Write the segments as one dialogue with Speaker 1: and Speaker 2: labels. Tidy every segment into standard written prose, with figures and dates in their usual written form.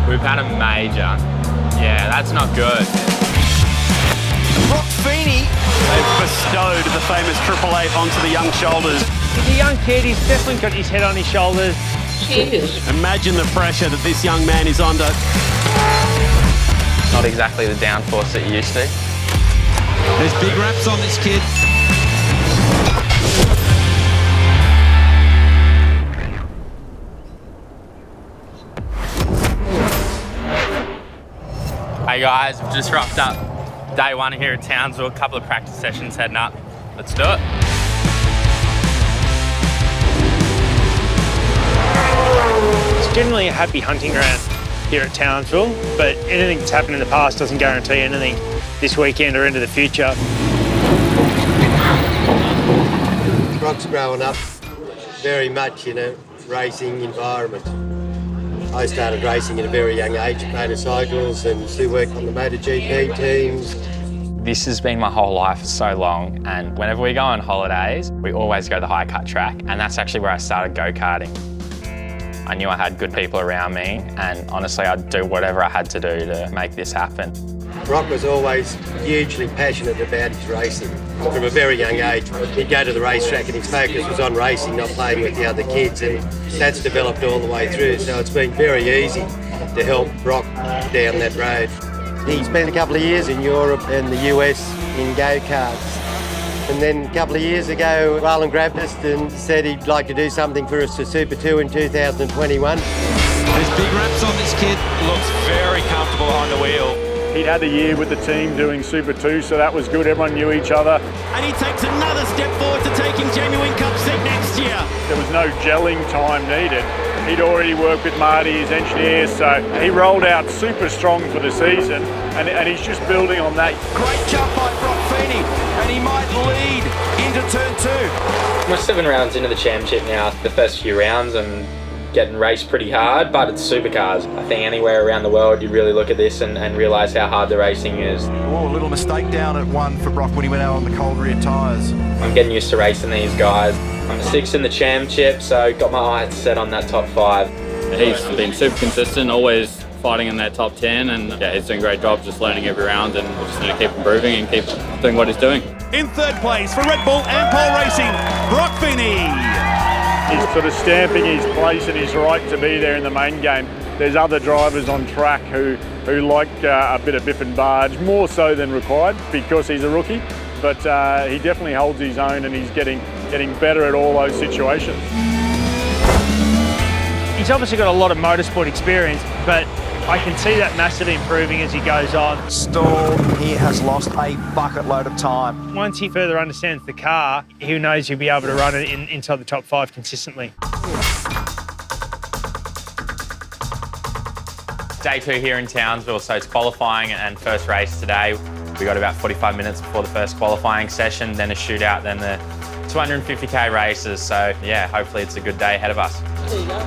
Speaker 1: We've had a major. Yeah, that's not good.
Speaker 2: Brock Feeney. They've bestowed the famous Triple Eight onto the young shoulders.
Speaker 3: He's a young kid, he's definitely got his head on his shoulders.
Speaker 4: Cheers.
Speaker 2: Imagine the pressure that this young man is under.
Speaker 1: Not exactly the downforce that you used to.
Speaker 5: There's big raps on this kid.
Speaker 1: Hey guys, we've just wrapped up day one here at Townsville. A couple of practice sessions heading up. Let's do it.
Speaker 3: It's generally a happy hunting ground here at Townsville, but anything that's happened in the past doesn't guarantee anything this weekend or into the future.
Speaker 6: Brock's growing up very much in a racing environment. I started racing at a very young age, motorcycles, and still work on the MotoGP teams.
Speaker 1: This has been my whole life for so long, and whenever we go on holidays, we always go to the high cut track, and that's actually where I started go-karting. I knew I had good people around me, and honestly, I'd do whatever I had to do to make this happen.
Speaker 6: Brock was always hugely passionate about his racing. From a very young age, he'd go to the racetrack and his focus was on racing, not playing with the other kids, and that's developed all the way through, so it's been very easy to help Brock down that road. He spent a couple of years in Europe and the US in go-karts. And then a couple of years ago, Marlon grabbed us and said he'd like to do something for us to Super 2 in 2021.
Speaker 5: There's big raps on this kid.
Speaker 2: Looks very comfortable behind the wheel.
Speaker 7: He'd had a year with the team doing Super 2, so that was good. Everyone knew each other.
Speaker 2: And he takes another step forward to taking Jamie Whincup seat next year.
Speaker 7: There was no gelling time needed. He'd already worked with Marty, his engineer, so he rolled out super strong for the season, and he's just building on that.
Speaker 2: Great jump by Brock Feeney, and he might lead into turn 2.
Speaker 8: We're 7 rounds into the championship now. The first few rounds I'm getting raced pretty hard, but it's supercars. I think anywhere around the world you really look at this and realise how hard the racing is.
Speaker 9: Oh, a little mistake down at one for Brock when he went out on the cold rear tyres.
Speaker 8: I'm getting used to racing these guys. I'm 6th in the championship, so got my eyes set on that top 5.
Speaker 10: He's been super consistent, always fighting in that top 10, and yeah, he's doing a great job just learning every round, and we're just going to keep improving and keep doing what he's doing.
Speaker 2: In third place for Red Bull and Pole Racing, Brock Feeney.
Speaker 7: He's sort of stamping his place and his right to be there in the main game. There's other drivers on track who like a bit of biff and barge, more so than required because he's a rookie. But he definitely holds his own, and he's getting better at all those situations.
Speaker 3: He's obviously got a lot of motorsport experience, but I can see that massively improving as he goes on.
Speaker 9: Stall, he has lost a bucket load of time.
Speaker 3: Once he further understands the car, he knows he'll be able to run it inside the top 5 consistently.
Speaker 1: Day 2 here in Townsville, so it's qualifying and first race today. We got about 45 minutes before the first qualifying session, then a shootout, then the 250k races. So yeah, hopefully it's a good day ahead of us.
Speaker 4: There you go.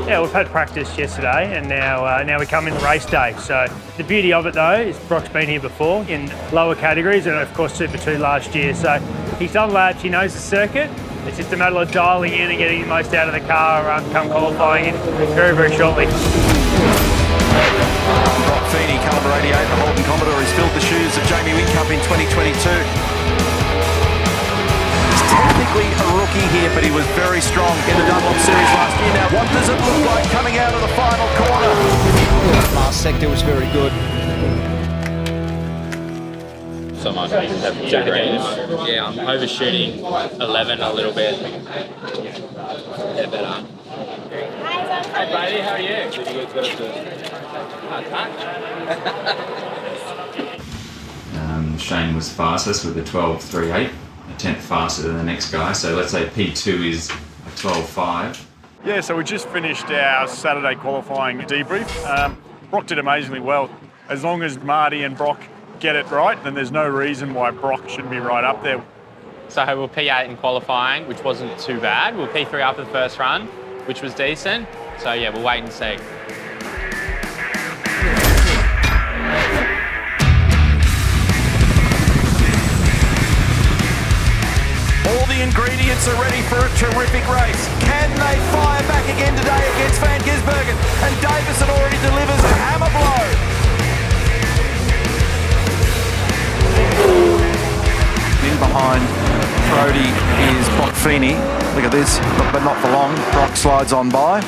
Speaker 3: Yeah, we've had practice yesterday, and now we come in race day. So the beauty of it though is Brock's been here before in lower categories, and of course Super 2 last year. So he's done laps, he knows the circuit. It's just a matter of dialing in and getting the most out of the car come qualifying in very, very shortly.
Speaker 9: Brock Feeney, calibre 88, the Holden Commodore, has filled the shoes of Jamie Whincup in 2022. He's technically a rookie here, but he was very strong in the Dunlop Series last year. Now, what does it look like coming out of the final corner?
Speaker 5: Last sector was very good.
Speaker 10: So much I have Jack Reeves. Yeah, I'm overshooting 11 a little bit. Get better. Hey buddy, how are you?
Speaker 11: Shane was fastest with a 12.38, a tenth faster than the next guy. So let's say P2 is a 12.5.
Speaker 7: Yeah, so we just finished our Saturday qualifying debrief. Brock did amazingly well. As long as Marty and Brock get it right, then there's no reason why Brock shouldn't be right up there.
Speaker 1: So we're P8 in qualifying, which wasn't too bad. We're P3 after the first run, which was decent. So yeah, we'll wait and see.
Speaker 2: All the ingredients are ready for a terrific race. Can they fire back again today against Van Gisbergen?
Speaker 9: Gisbergen, and Davison already delivers a hammer blow. In behind Brodie is Brock Feeney. Look at this, but not for long. Brock slides on by.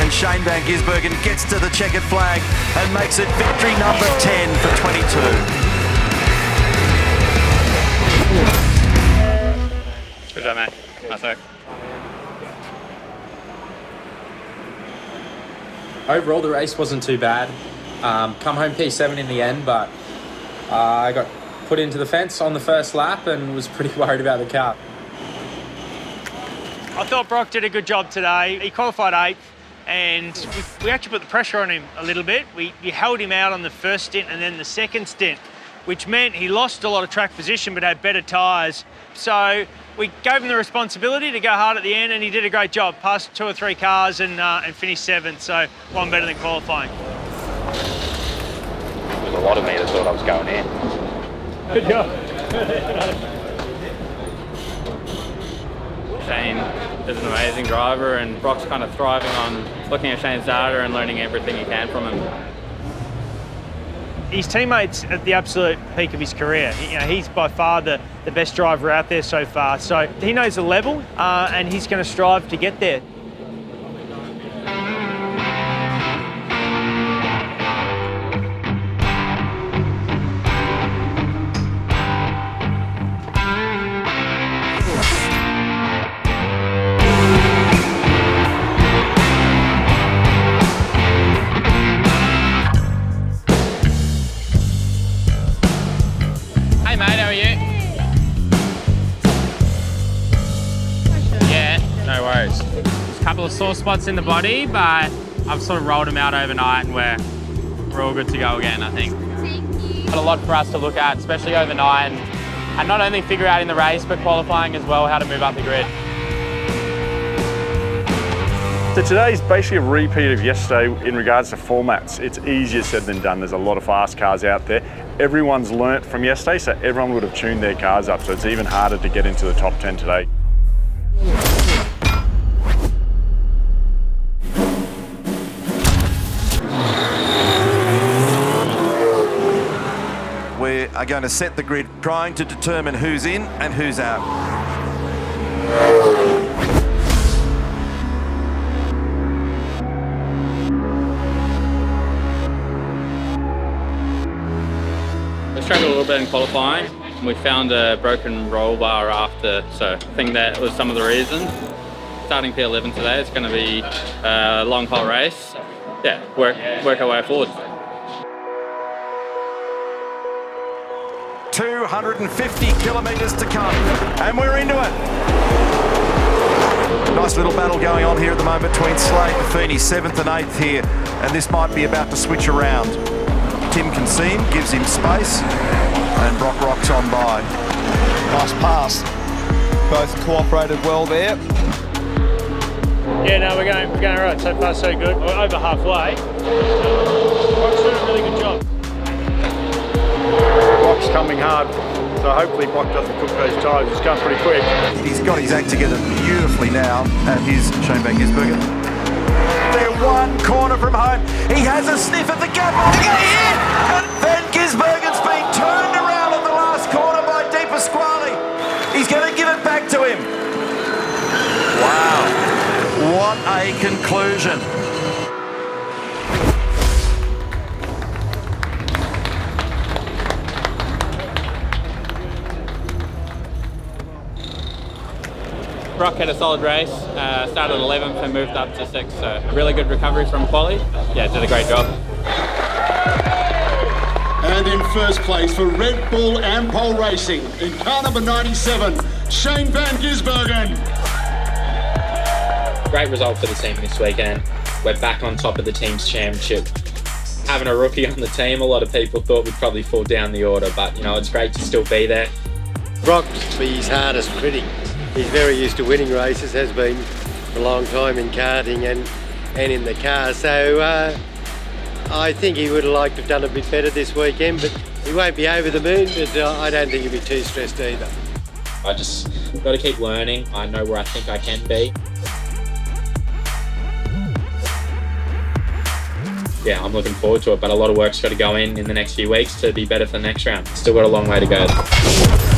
Speaker 9: And Shane Van Gisbergen gets to the checkered flag and makes it victory number 10 for 22.
Speaker 10: Good job, mate. Nice work.
Speaker 8: Overall, the race wasn't too bad. Come home P7 in the end, but I got put into the fence on the first lap and was pretty worried about the car.
Speaker 3: I thought Brock did a good job today. He qualified 8th, and we actually put the pressure on him a little bit. We held him out on the first stint and then the second stint, which meant he lost a lot of track position but had better tyres. So we gave him the responsibility to go hard at the end, and he did a great job. Passed 2 or 3 cars and finished 7th, so one better than qualifying.
Speaker 1: There was a lot of me that thought I was going in.
Speaker 3: Good job.
Speaker 10: Shane is an amazing driver, and Brock's kind of thriving on looking at Shane's data and learning everything he can from him.
Speaker 3: His teammate's at the absolute peak of his career. He's by far the best driver out there so far. So he knows the level, and he's going to strive to get there.
Speaker 10: Hey mate, how are you? Yeah, no worries. There's a couple of sore spots in the body, but I've sort of rolled them out overnight and we're all good to go again, I think. Got a lot for us to look at, especially overnight, and not only figure out in the race, but qualifying as well, how to move up the grid.
Speaker 7: So today's basically a repeat of yesterday in regards to formats. It's easier said than done. There's a lot of fast cars out there. Everyone's learnt from yesterday, so everyone would have tuned their cars up, so it's even harder to get into the top 10 today.
Speaker 9: We are going to set the grid, trying to determine who's in and who's out.
Speaker 10: We struggled a little bit in qualifying. We found a broken roll bar after, so I think that was some of the reason. Starting P11 today, it's going to be a long hot race. Yeah, work our way forward.
Speaker 9: 250 kilometres to come, and we're into it. Nice little battle going on here at the moment between Slade and Feeney, 7th and 8th here, and this might be about to switch around. Tim can see him, gives him space, and Brock rocks on by.
Speaker 5: Nice pass. Both cooperated well there.
Speaker 3: Yeah, no, we're going right. So far, so good. We're over halfway. Brock's doing a really good job.
Speaker 7: Brock's coming hard, so hopefully Brock doesn't cook those tyres. He's going pretty quick.
Speaker 9: He's got his act together beautifully now, and here's Shane Van Gisbergen. They're one corner from home. He has a sniff at the gap. They're going in! And Van Gisbergen's been turned around at the last corner by Di Pasquale. He's going to give it back to him. Wow. What a conclusion.
Speaker 10: Brock had a solid race, started 11th and moved up to 6th, so really good recovery from quali. Yeah, did a great job.
Speaker 4: And in first place for Red Bull Ampol Racing, in car number 97, Shane Van Gisbergen.
Speaker 8: Great result for the team this weekend. We're back on top of the team's championship. Having a rookie on the team, a lot of people thought we'd probably fall down the order, but you know, it's great to still be there.
Speaker 6: Brock's his hardest critic. He's very used to winning races, has been for a long time in karting and in the car. So I think he would have liked to have done a bit better this weekend, but He won't be over the moon, but I don't think he'll be too stressed either.
Speaker 8: I just got to keep learning. I know where I think I can be. Yeah, I'm looking forward to it, but a lot of work's got to go in the next few weeks to be better for the next round. Still got a long way to go.